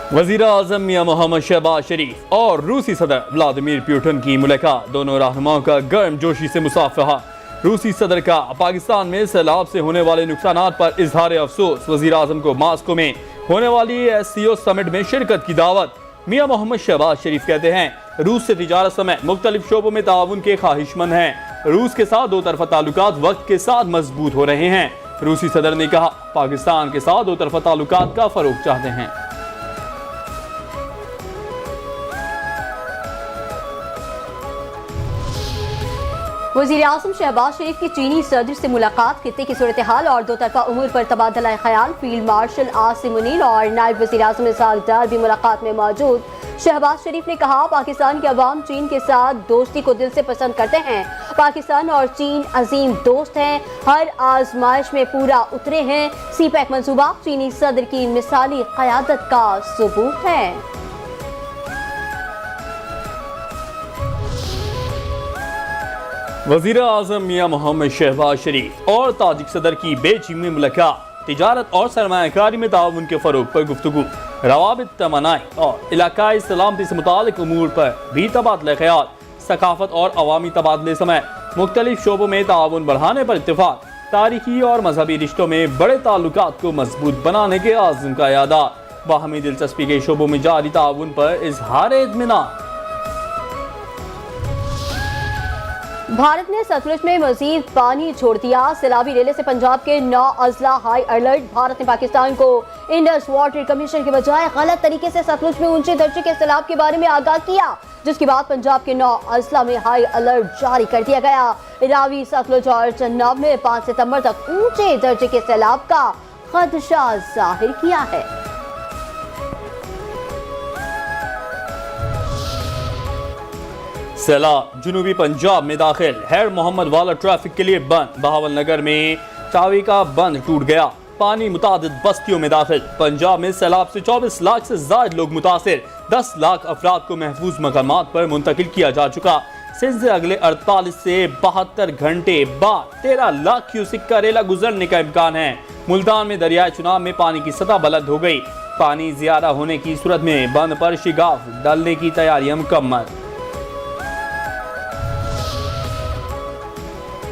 वज़ीर आज़म मियां मोहम्मद शहबाज शरीफ और रूसी सदर व्लादिमीर पुतिन की मुलाकात। दोनों रहनुमाओं का गर्मजोशी से मुसाफहा। रूसी सदर का पाकिस्तान में सैलाब से होने वाले नुकसानात पर इजहार अफसोस। वज़ीर आज़म को मास्को में होने वाली SCO समिट में शिरकत की दावत। मियां मोहम्मद शहबाज शरीफ कहते हैं रूस से तिजारत समेत मुख्तलिफ शोबों में ताउन के ख्वाहिशमंद हैं। रूस के साथ दो तरफा ताल्लुकात वक्त के साथ मजबूत हो रहे हैं। रूसी सदर ने कहा पाकिस्तान के साथ दो तरफा ताल्लुकात का फरोग चाहते हैं। वज़ीर आज़म शहबाज शरीफ की चीनी सदर से मुलाकात, खित्ते की सूरत हाल और दो तरफा उमूर पर तबादला ख्याल। फील्ड मार्शल आसिम मुनीर और नायब वज़ीर आज़म इसहाक डार भी मुलाकात में मौजूद। शहबाज शरीफ ने कहा पाकिस्तान के अवाम चीन के साथ दोस्ती को दिल से पसंद करते हैं। पाकिस्तान और चीन अजीम दोस्त हैं, हर आजमाइश में पूरा उतरे हैं। CPEC मंसूबा चीनी सदर की मिसाली क़यादत का सबूत है। वज़ीर आज़म मियां मोहम्मद शहबाज शरीफ और ताजिक सदर की बेचीनी मुलाकात। तिजारत और सरमायाकारी में ताउन के फरोग पर गुफ्तगू, रवाबित तमन्नाई और इलाकाई सलामती से मुतालिक उमूर पर भी तबादला ख्याल। सकाफत और अवामी तबादले समेत मुख्तलिफ शोबों में ताउन बढ़ाने पर इत्तेफाक। तारीखी और मजहबी रिश्तों में बड़े ताल्लुकात को मजबूत बनाने के आज़म का यादा। बाहमी दिलचस्पी के शोबों में जारी ताउन पर इजहार इत्मीनान। भारत ने सतलुज में मजीद पानी छोड़ दिया। सैलाबी रेले से पंजाब के 9 अजला हाई अलर्ट। भारत ने पाकिस्तान को इंडस वाटर कमीशन के बजाय गलत तरीके से सतलुज में ऊंचे दर्जे के सैलाब के बारे में आगाह किया, जिसके बाद पंजाब के 9 अजला में हाई अलर्ट जारी कर दिया गया। रावी, सतलुज और चन्नाब में 5 सितंबर तक ऊंचे दर्जे के सैलाब का खदशा जाहिर किया है। सैलाब जुनूबी पंजाब में दाखिल। हैर मोहम्मद वाला ट्रैफिक के लिए बंद। बहावल नगर में चावी का बंद टूट गया। पानी मुतादिद बस्तियों में दाखिल। पंजाब में सैलाब से 24 लाख से ज्यादा लोग मुतासिर। 10 लाख अफराद को महफूज मकामात पर मुंतकिल किया जा चुका। सिंध से अगले 48 से 72 घंटे बाद 13 लाख क्यूसिक का रेला गुजरने का इम्कान है। मुल्तान में दरियाए चुनाव में पानी की सतह बुलंद हो गई। पानी ज्यादा होने की सूरत में बंद पर शिगाफ डालने की तैयारियां मुकम्मल।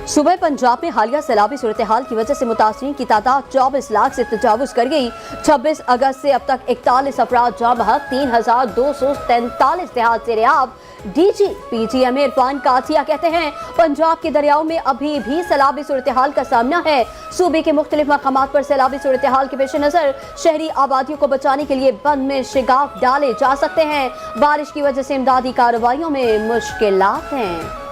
सुबह पंजाब में हालिया सैलाबी सूरत हाल की वजह से मुतासरीन की तादाद 24 लाख से तजावुज कर गई। 26 अगस्त से अब तक 41 अफराद जाँ बहक, 3243 देहात से रिहाब। DGPGMA इरफान काथिया कहते हैं पंजाब के दरियाओं में अभी भी सैलाबी सूरत हाल का सामना है। सूबे के मुख्तलिफ मकामात पर सैलाबी सूरत हाल के पेश नजर शहरी आबादियों को बचाने के लिए बंद में शिगाफ डाले जा सकते हैं। बारिश की वजह से इमदादी कार्रवाइयों में मुश्किलात हैं।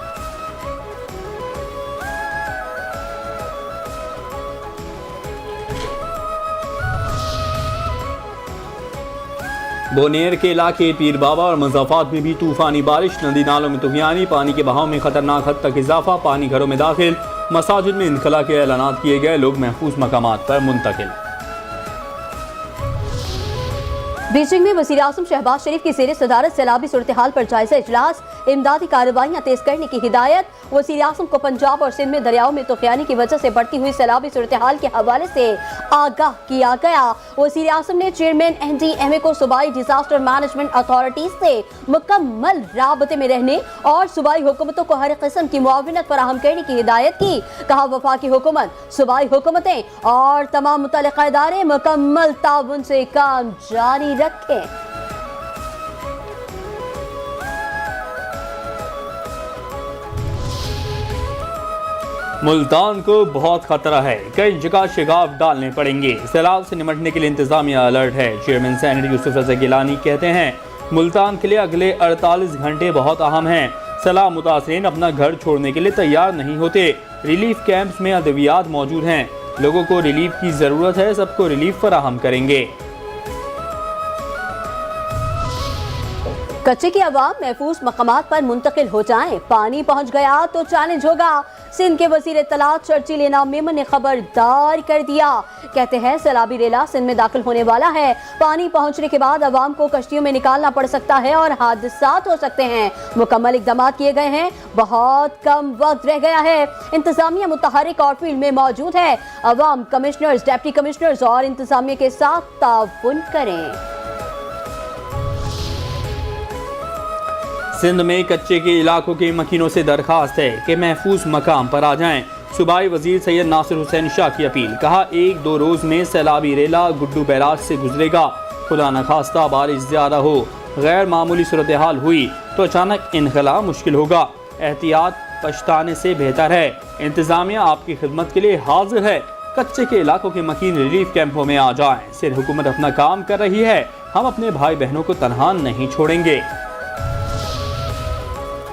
बोनेर के इलाके पीर बाबा और मज़ाफात में भी तूफानी बारिश। नदी नालों में तुगयानी, पानी के बहाव में खतरनाक हद तक इजाफा। पानी घरों में दाखिल, मसाजिद में इनखला के ऐलानात किए गए। लोग महफूज मकामात पर मुंतकिल। बीजिंग में वज़ीर आज़म शहबाज शरीफ की ज़ेर सदारत सैलाबी सूरत हाल पर जायजा इजलास। इमदादी कार्रवाइयाँ तेज करने की हिदायत। वज़ीर आज़म को पंजाब और सिंध में दरियाओं में तुग़यानी की वजह से बढ़ती हुई सैलाबी सूरत हाल के हवाले से आगाह किया गया। वज़ीर आज़म ने चेयरमैन NDMA को सूबाई डिजास्टर मैनेजमेंट अथॉरिटीज से मुकम्मल राबते में रहने और सूबाई हुकूमतों को हर किस्म की मुआविनत फराहम करने की हिदायत की। कहा वफाकी हुकूमत, सूबाई हुकूमतें और तमाम मुतल्लिक़ा इदारे मुकम्मल ताउन से काम जारी रखें। मुल्तान को बहुत खतरा है, कई जगह शिगाफ डालने पड़ेंगे। सैलाब से निपटने के लिए इंतजामिया अलर्ट है। चेयरमैन सेनेटर यूसुफ रज़ा गिलानी कहते हैं मुल्तान के लिए अगले 48 घंटे बहुत अहम हैं। सैलाब मुतासरीन अपना घर छोड़ने के लिए तैयार नहीं होते। रिलीफ कैंप्स में अद्वियात मौजूद हैं। लोगों को रिलीफ की ज़रूरत है, सबको रिलीफ फराहम करेंगे। कच्चे की आवाम महफूज मकामात पर मुंतकिल हो जाएं। पानी पहुंच गया तो चैलेंज होगा। सिंध के वजीर इत्तलात चर्चिल इनाम मेमन ने खबरदार कर दिया। कहते हैं सैलाबी रेला सिंध में दाखिल होने वाला है। पानी पहुंचने के बाद आवाम को कश्तियों में निकालना पड़ सकता है और हादसात हो सकते हैं। मुकम्मल इक़दाम किए गए हैं। बहुत कम वक्त रह गया है। इंतजामिया मुतहरिक और फील्ड में मौजूद है। अवाम, कमिश्नर्स, डिप्टी कमिश्नर्स और इंतजामिया के साथ ताउन करें। सिंध में कच्चे के इलाकों के मकीनों से दरखास्त है कि महफूज मकाम पर आ जाएं। सूबाई वजीर सैयद नासिर हुसैन शाह की अपील, कहा 1-2 रोज में सैलाबी रेला गुड्डू बैराज से गुजरेगा। खुदा न खास्ता बारिश ज्यादा हो, गैर मामूली सूरत हाल हुई तो अचानक इनखला मुश्किल होगा। एहतियात पछताने से बेहतर है। इंतजामिया आपकी खिदमत के लिए हाजिर है। कच्चे के इलाकों के मकीन रिलीफ कैंपों में आ जाएं। सिर्फ हुकूमत अपना काम कर रही है, हम अपने भाई बहनों को तनहा नहीं छोड़ेंगे।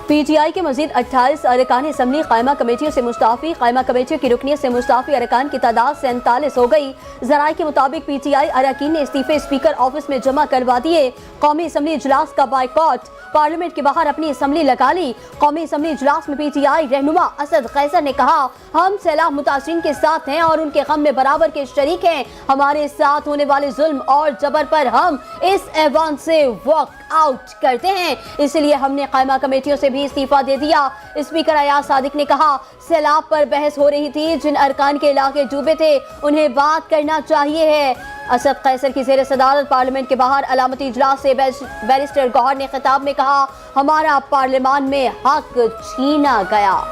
पीटीआई के मजीद 28 अरकान असम्बली कायमा कमेटियों से मुस्ताफी। कायमा कमेटियों की रुकनियत से मुस्ताफी अरकान की तादाद 47 हो गई। जराये के मुताबिक पीटीआई अरकान ने इस्तीफे स्पीकर ऑफिस में जमा करवा दिए। कौमी असम्बली इजलास का बाइकॉट, पार्लियामेंट के बाहर अपनी असम्बली लगा ली। कौमी असम्बली इजलास में पीटीआई रहनुमा असद कैसर ने कहा, हम सैलाब मुतासरीन के साथ हैं और उनके गम में बराबर के शरीक हैं। हमारे साथ होने वाले जुल्म और जबर पर हम इस ऐवान से वॉक आउट करते हैं, इसलिए हमने कायमा कमेटियों से भी इस्तीफा दे दिया। स्पीकर अयाज सादिक ने कहा, सैलाब पर बहस हो रही थी, जिन अरकान के इलाके डूबे थे उन्हें बात करना चाहिए है। असद कैसर की ज़ेर सदारत पार्लियामेंट के बाहर अलामती इजलास से बैरिस्टर गौहर ने खिताब में कहा, हमारा पार्लियामान में हक छीना गया।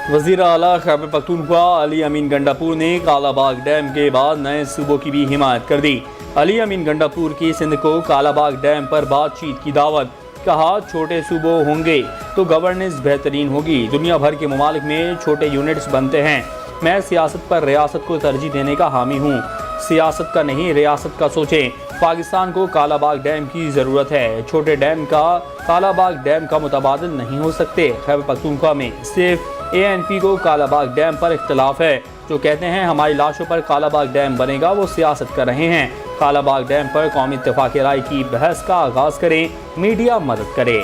वज़ीर आला खैबर पख्तूनख्वा अली अमीन गंडापुर ने कालाबाग डैम के बाद नए सूबों की भी हिमायत कर दी। अली अमीन गंडापुर की सिंध को कालाबाग डैम पर बातचीत की दावत, कहा छोटे सूबों होंगे तो गवर्नेंस बेहतरीन होगी। दुनिया भर के ममालिक में छोटे यूनिट्स बनते हैं। मैं सियासत पर रियासत को तरजीह देने का हामी हूँ। सियासत का नहीं, रियासत का सोचें। पाकिस्तान को कालाबाग डैम की ज़रूरत है। छोटे डैम का कालाबाग डैम का मुतबादिल नहीं हो सकते। खैबर पख्तूनख्वा में सिर्फ ANP को कालाबाग डैम पर इख्तलाफ है। जो कहते हैं हमारी लाशों पर कालाबाग डैम बनेगा, वो सियासत कर रहे हैं। कालाबाग डैम पर कौमी इत्तेफाक राय की बहस का आगाज करें, मीडिया मदद करे।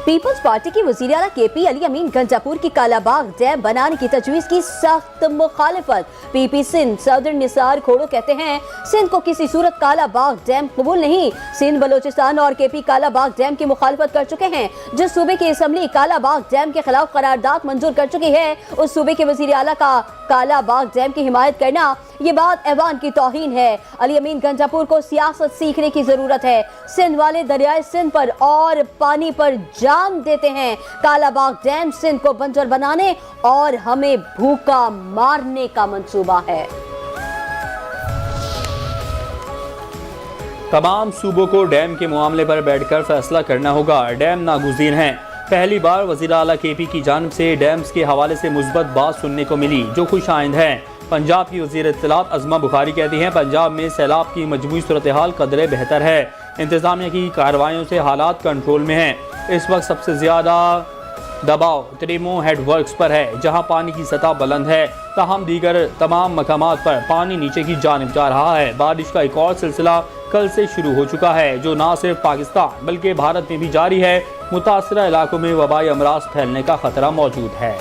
पीपल्स पार्टी की वज़ीर आला KP अली अमीन गंजापुर की कालाबाग डैम बनाने की तजवीज़ की सख्त मुखालिफत। PP सिंध सदर निसार खोड़ो कहते हैं, सिंध को किसी सूरत कालाबाग डैम कबूल नहीं। सिंध, बलोचिस्तान और KP कालाबाग डैम की मुखालिफत कर चुके हैं। जिस सूबे की असम्बली कालाबाग डैम के खिलाफ करारदाद मंजूर कर चुकी है, उस सूबे के वज़ीर आला का कालाबाग डैम की हिमायत करना, ये बात ऐवान की तौहीन है। अली अमीन गंजापुर को सियासत सीखने की जरूरत है। सिंध वाले दरियाए सिंध पर और पानी पर जान देते हैं। कालाबाग डैम सिंध को बंजर बनाने और हमें भूखा मारने का मंसूबा है। तमाम सूबों को डैम के मामले पर बैठकर फैसला करना होगा। डैम नागुज़ीर हैं। पहली बार वज़ीर आला KP की जानिब से डैम्स के हवाले से मुस्बत बात सुनने को मिली, जो खुश आइंद है। पंजाब की वज़ीर इत्तलात अज़मा बुखारी कहती हैं, पंजाब में सैलाब की मजमूई सूरत हाल कदरे बेहतर है। इंतज़ामिया की कार्रवाइयों से हालात कंट्रोल में हैं। इस वक्त सबसे ज़्यादा दबाव त्रिमो हेडवर्क्स पर है, जहां पानी की सतह बुलंद है। ताहम दीगर तमाम मकामात पर पानी नीचे की जानिब जा रहा है। बारिश का एक और सिलसिला कल से शुरू हो चुका है, जो न सिर्फ पाकिस्तान बल्कि भारत में भी जारी है। मुतासरा इलाकों में वबाई अमराज फैलने का खतरा मौजूद है।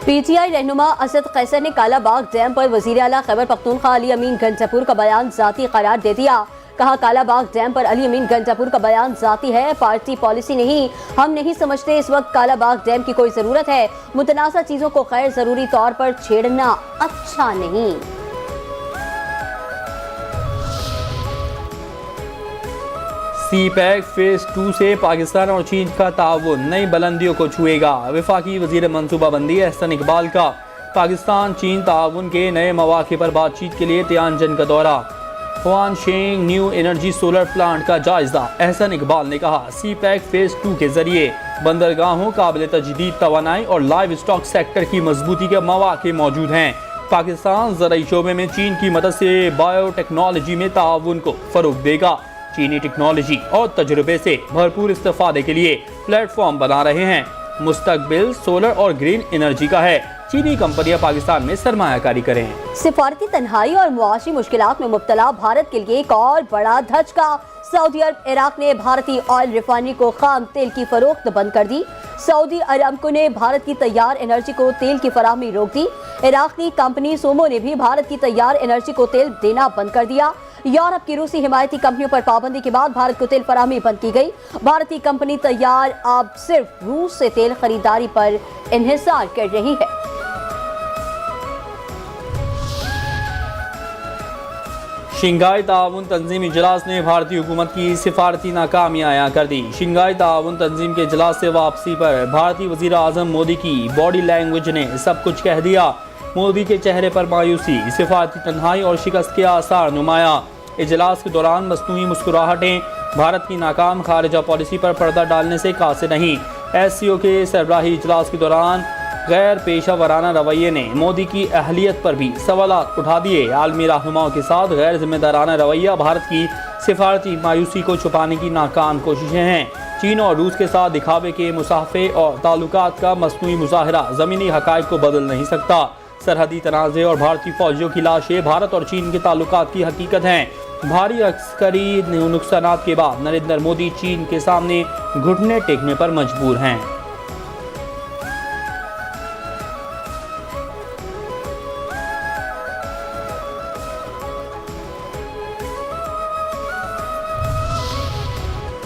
PTI रहनुमा असद कैसर ने कालाबाग डैम पर वज़ीर आला खैबर पख्तूनख्वा अली अमीन गंजापुर का बयान जाती करार दे दिया। कहा, कालाबाग डैम पर अली अमीन गंजापुर का बयान जाती है, पार्टी पॉलिसी नहीं। हम नहीं समझते इस वक्त कालाबाग डैम की कोई ज़रूरत है। मुतनाज़ा चीज़ों को गैर ज़रूरी तौर पर छेड़ना अच्छा नहीं। CPEC फेज 2 से पाकिस्तान और चीन का ताउन नई बुलंदियों को छुएगा। वफाकी वज़ीर मनसूबाबंदी एहसन इकबाल का पाकिस्तान चीन ताउन के नए मौक़े पर बातचीत के लिए तियानजन का दौरा। हुआनशेंग न्यू एनर्जी सोलर प्लांट का जायजा। एहसन इकबाल ने कहा, CPEC फेज 2 के जरिए बंदरगाहों, काबिल तजदीद तवानाई और लाइव स्टॉक सेक्टर की मजबूती के मौक़े मौजूद हैं। पाकिस्तान ज़राई शोबे में चीन की मदद से बायोटेक्नोलॉजी में ताउन को फ़रोग़ देगा। चीनी टेक्नोलॉजी और तजुर्बे से भरपूर इस्तेफादे के लिए प्लेटफॉर्म बना रहे हैं। मुस्तकबिल सोलर और ग्रीन एनर्जी का है। चीनी कंपनियां पाकिस्तान में सरमायाकारी करें। सिफारती तन्हाई और मुआशी मुश्किलात में मुब्तला भारत के लिए एक और बड़ा धचका। सऊदी अरब इराक ने भारतीय ऑयल रिफाइनरी को खाम तेल की फरोख्त बंद कर दी। सऊदी अरामको ने भारत की तैयार एनर्जी को तेल की फराहमी रोक दी। इराक की कंपनी सोमो ने भी भारत की तैयार एनर्जी को तेल देना बंद कर दिया। यूरोप की रूसी हिमायती कंपनियों पर पाबंदी के बाद भारत को तेल फराहमी बंद की गई। भारतीय कंपनी तैयार अब सिर्फ रूस से तेल खरीदारी पर इन्हिसार कर रही है। शंघाई ताउन तंजीम इजलास ने भारतीय हुकूमत की सिफारती नाकामी आया कर दी। शंघाई ताउन तंजीम के इजलास से वापसी पर भारतीय वजीर आजम मोदी की बॉडी लैंग्वेज ने सब कुछ कह दिया। मोदी के चेहरे पर मायूसी, सिफारती तन्हाई और शिकस्त के आसार नुमाया। इजलास के दौरान मसनूई मुस्कुराहटें भारत की नाकाम खारिजा पॉलिसी पर पर्दा डालने से कासिर नहीं। SCO के सरबराही इजलास के दौरान गैर पेशा वराना रवैये ने मोदी की अहलियत पर भी सवालात उठा दिए। आलमी रहनुमाओं के साथ गैर जिम्मेदाराना रवैया भारत की सिफारती मायूसी को छुपाने की नाकाम कोशिशें हैं। चीन और रूस के साथ दिखावे के मुसाफे और ताल्लुकात का मसनूई मुजाहरा ज़मीनी हक़ाइक़ को बदल नहीं सकता। सरहदी तनाज़े और भारतीय फौजियों की लाशें भारत और चीन के ताल्लुकात की हकीकत हैं। भारी अस्करी नुकसानात के बाद नरेंद्र मोदी चीन के सामने घुटने टेकने पर मजबूर हैं।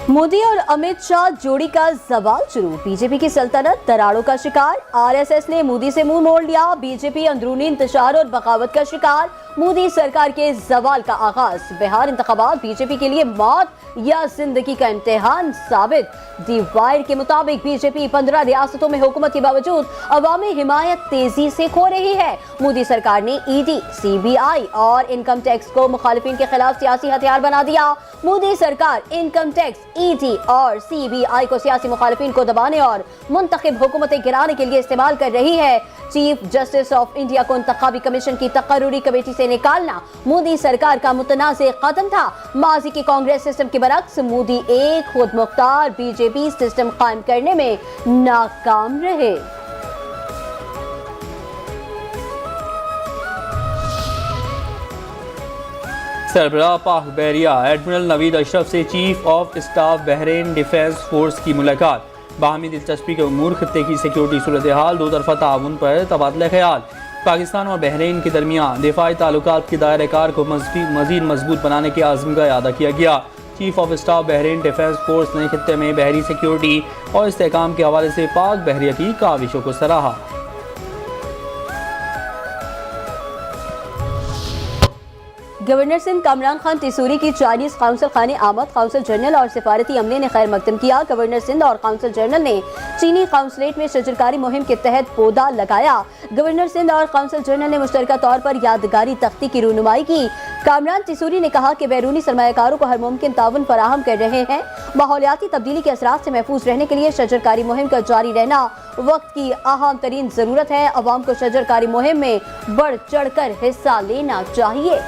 मोदी और अमित शाह जोड़ी का सवाल शुरू। बीजेपी की सल्तनत दरारों का शिकार। आरएसएस ने मोदी से मुंह मोड़ लिया। बीजेपी अंदरूनी इंतशार और बगावत का शिकार। मोदी सरकार के जवाल का आगाज। बिहार इंतखाबात बीजेपी के लिए मौत या जिंदगी का इम्तिहान साबित। दी वायर के मुताबिक बीजेपी 15 रियासतों में हुकूमत के बावजूद अवामी हिमायत तेजी से खो रही है। मोदी सरकार ने ED, CBI और इनकम टैक्स को मुखालिफिन के खिलाफ सियासी हथियार बना दिया। मोदी सरकार इनकम टैक्स, ED और CBI को सियासी मुखालिफिन को दबाने और मुंतखब हुकूमतें गिराने के लिए इस्तेमाल कर रही है। चीफ जस्टिस ऑफ इंडिया को इंतखाबी कमीशन की तकर्रुरी कमेटी से निकालना मोदी सरकार का मुतनाज़े कदम था। माजी के कांग्रेस सिस्टम के बरक्स मोदी एक खुद मुख्तार बीजेपी सिस्टम कायम करने में नाकाम रहे। सरबराह पाक बहरिया एडमिरल नवीद अशरफ से chief of staff Bahrain defence force की मुलाकात। बाहमी दिलचस्पी के उमूर, खत्ते की सिक्योरिटी सूरत हाल, दो तरफा ताउन पर तबादला ख्याल। पाकिस्तान और बहरीन के दरमियान दिफाई ताल्लुकात के दायरे कार को मज़ीद मजबूत बनाने के आज़म का इरादा किया गया। Chief of staff Bahrain defence force ने खत्ते में बहरी सिक्योरिटी और इस्तेहकाम के हवाले से पाक बहरिया की काविशों को सराहा। गवर्नर सिंध कामरान खान तिसूरी की चाइनीज काउंसिल खाने आमद। काउंसिल जनरल और सिफारती अमले ने खैर मकदम किया। गवर्नर सिंध और काउंसिल जनरल ने चीनी काउंसलेट में शजरकारी मुहिम के तहत पौधा लगाया। गवर्नर सिंध और काउंसिल जनरल ने मुश्तरका तौर पर यादगारी तख्ती की रहनुमाई की। कामरान तिसूरी ने कहा कि बैरूनी सरमायाकारों को हर मुमकिन ताउन फराहम कर रहे हैं। माहौलियाती तब्दीली के असरात से महफूज रहने के लिए शजरकारी मुहिम का जारी रहना वक्त की अहम तरीन ज़रूरत है। अवाम को शजरकारी मुहिम में बढ़ चढ़ कर हिस्सा लेना चाहिए।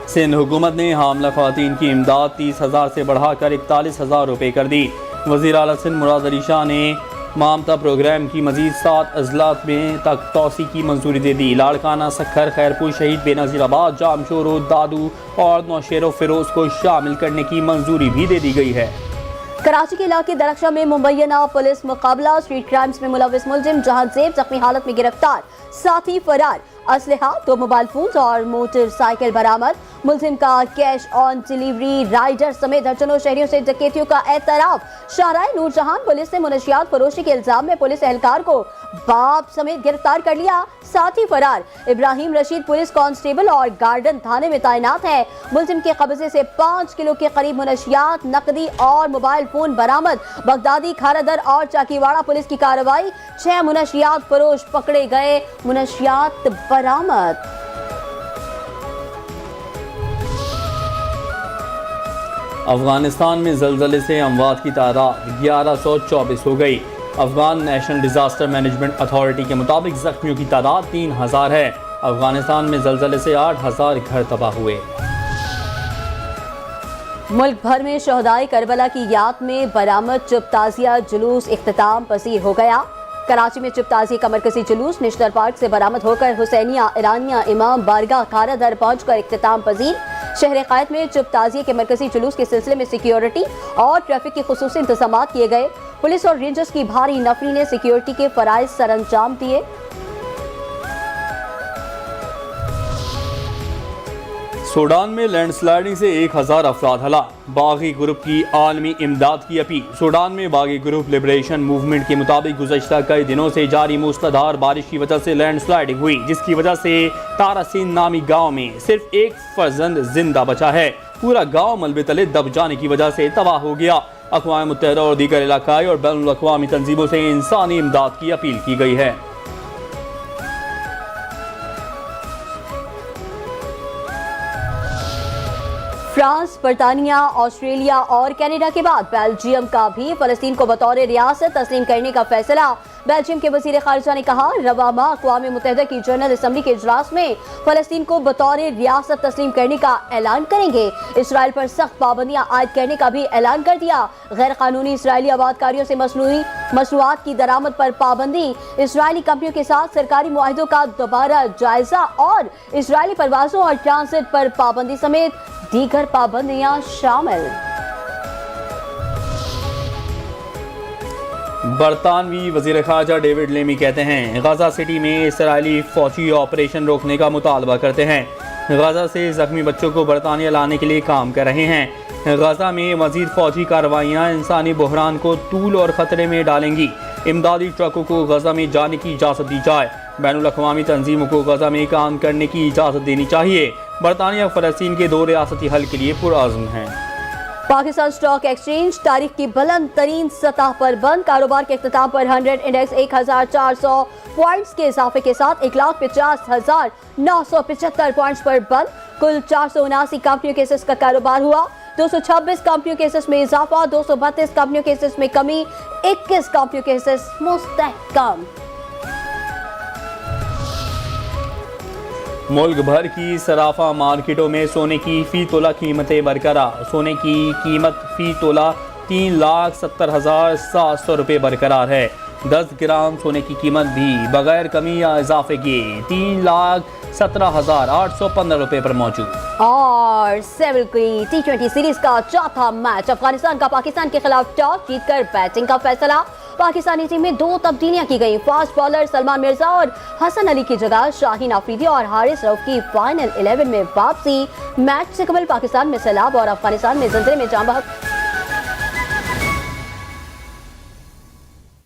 सिंध हुकूमत ने हामला ख़वातीन की इमदाद 30,000 से बढ़ाकर 41,000 रुपये कर दी। वज़ीर आला सिंध मुराद अली शाह ने मामता प्रोग्राम की मज़ीद 7 अजलात में तक तोसी की मंजूरी दे दी। लाड़काना, सखर, खैरपुर, शहीद बेनज़ीराबाद, जामशोरो, दादू और नौशेरो फिरोज को शामिल करने की मंजूरी भी दे दी गई है। कराची के इलाके दरख्शा में मुबैना पुलिस मुकाबला। स्ट्रीट क्राइम्स में मुलविस मुलजिम जहांजेब जख्मी हालत में गिरफ्तार, साथी फरार। असलहा, 2 मोबाइल फोन और मोटरसाइकिल बरामद। मुलजिम का कैश ऑन डिलीवरी राइडर समेत दर्जनों शहरियों से डकैतियों का एतराफ। शाहराह नूरजहां पुलिस ने मुनशियात फरोशी के इल्जाम में पुलिस एहलकार को बाप समेत गिरफ्तार कर लिया, साथी फरार। इब्राहिम रशीद पुलिस कांस्टेबल और गार्डन थाने में तैनात है। मुलजिम के कब्जे से 5 किलो के करीब मुनशियात, नकदी और मोबाइल फोन बरामद। बगदादी, खारादर और चाकीवाड़ा पुलिस की कार्रवाई। 6 मुनशियात फरोश पकड़े गए, मुनशियात बरामद। अफगानिस्तान में ज़लज़ले से अमवात की तादाद 1124 हो गई। Afghan national disaster management authority के मुताबिक ज़ख्मियों की तादाद 3000 है। अफगानिस्तान में ज़लज़ले से 8000 घर तबाह हुए। मुल्क भर में शहदाए करबला की याद में बरामद चुप ताज़िया जुलूस इख्तिताम पसीर हो गया। कराची में चुप ताज़िए का मरकजी जुलूस नेशनल पार्क से बरामद होकर हुसैनिया ईरानिया इमाम बारगाह खारा दर पहुंचकर इख्तिताम पजीर। शहर कायद में चुप ताज़िए के मरकजी जुलूस के सिलसिले में सिक्योरिटी और ट्रैफिक के खुसूसी इंतजाम किए गए। पुलिस और रेंजर्स की भारी नफरी ने सिक्योरिटी के फराइज सरअंजाम दिए। सूडान में लैंडस्लाइडिंग से 1000 अफराद हलाक। बागी ग्रुप की आलमी इमदाद की अपील। सूडान में बागी ग्रुप लिबरेशन मूवमेंट के मुताबिक गुज़श्ता कई दिनों से जारी मूसलाधार बारिश की वजह से लैंडस्लाइडिंग हुई, जिसकी वजह से तारासिन नामी गांव में सिर्फ एक फर्जंद जिंदा बचा है। पूरा गांव मलबे तले दब जाने की वजह से तबाह हो गया। अक़वाम मुत्तहिदा और दीगर इलाकाई और बैनुल अक़वामी तंजीमों से इंसानी इमदाद की अपील की गई है। फ्रांस, बरतानिया, ऑस्ट्रेलिया और कनाडा के बाद बेल्जियम का भी फ़लस्तीन को बतौर रियासत तस्लीम करने का फैसला। बेल्जियम के वज़ीर ख़ारिजा ने कहा, रवा माह अक़वाम मुत्तहिदा की जनरल असम्बली के इजलास में फ़लस्तीन को बतौर रियासत तस्लीम करने का ऐलान करेंगे। इसराइल पर सख्त पाबंदियाँ आयद करने का भी ऐलान कर दिया। गैर कानूनी इसराइली आबादकारियों से मसनूआत की दरामद पर पाबंदी, इसराइली कंपनियों के साथ सरकारी मुआहिदों का दोबारा जायजा और इसराइली परवाज़ों और ट्रांसिट पर पाबंदी समेत दीगर पाबंदियां शामिल। बरतानवी वज़ीर ख़ारिजा डेविड लेमी कहते हैं, गाज़ा सिटी में इसराइली फ़ौजी ऑपरेशन रोकने का मुतालबा करते हैं। गाज़ा से ज़ख्मी बच्चों को बरतानिया लाने के लिए काम कर रहे हैं। गाज़ा में मज़ीद फ़ौजी कार्रवाइयाँ इंसानी बहरान को तूल और ख़तरे में डालेंगी। इमदादी ट्रकों को गाज़ा में जाने की इजाज़त दी जाए। बैनुल अक़वामी तंजीमों को गाज़ा में काम करने की इजाज़त देनी चाहिए। बरतानिया फ़लस्तीन के 2 रियासती हल के लिए पुरअज़्म हैं। पाकिस्तान स्टॉक एक्सचेंज तारीख की बुलंद तरीन सतह पर बंद। कारोबार के इख्तिताम पर 100 इंडेक्स 1400 पॉइंट्स के इजाफे के साथ 1,50,975 पॉइंट्स पर बंद। कुल 479 कंपनियों के हिस्से का कारोबार हुआ। 226 कंपनियों के हिस्से में इजाफा, 232 कंपनियों के हिस्से में कमी, 21 कंपनियों के हिस्से मुस्तहकम। मुल्क भर की सराफा मार्केटों में सोने की फ़ी तोला कीमतें बरकरार। सोने की कीमत फ़ी तोला 3,70,700 रुपये बरकरार है। 10 ग्राम सोने की कीमत भी बगैर कमी या इजाफे के 3,17,815 रुपये पर मौजूद। और सेवल की T20 सीरीज का चौथा मैच अफगानिस्तान का पाकिस्तान के खिलाफ टॉस जीतकर बैटिंग का फैसला। पाकिस्तानी टीम में 2 तब्दीलियां की गई। फास्ट बॉलर सलमान मिर्जा और हसन अली की जगह शाहीन आफरीदी और हारिस रऊफ की फाइनल 11 में वापसी। मैच से कबल पाकिस्तान में सैलाब और अफगानिस्तान में ज़लज़ले में जान बहक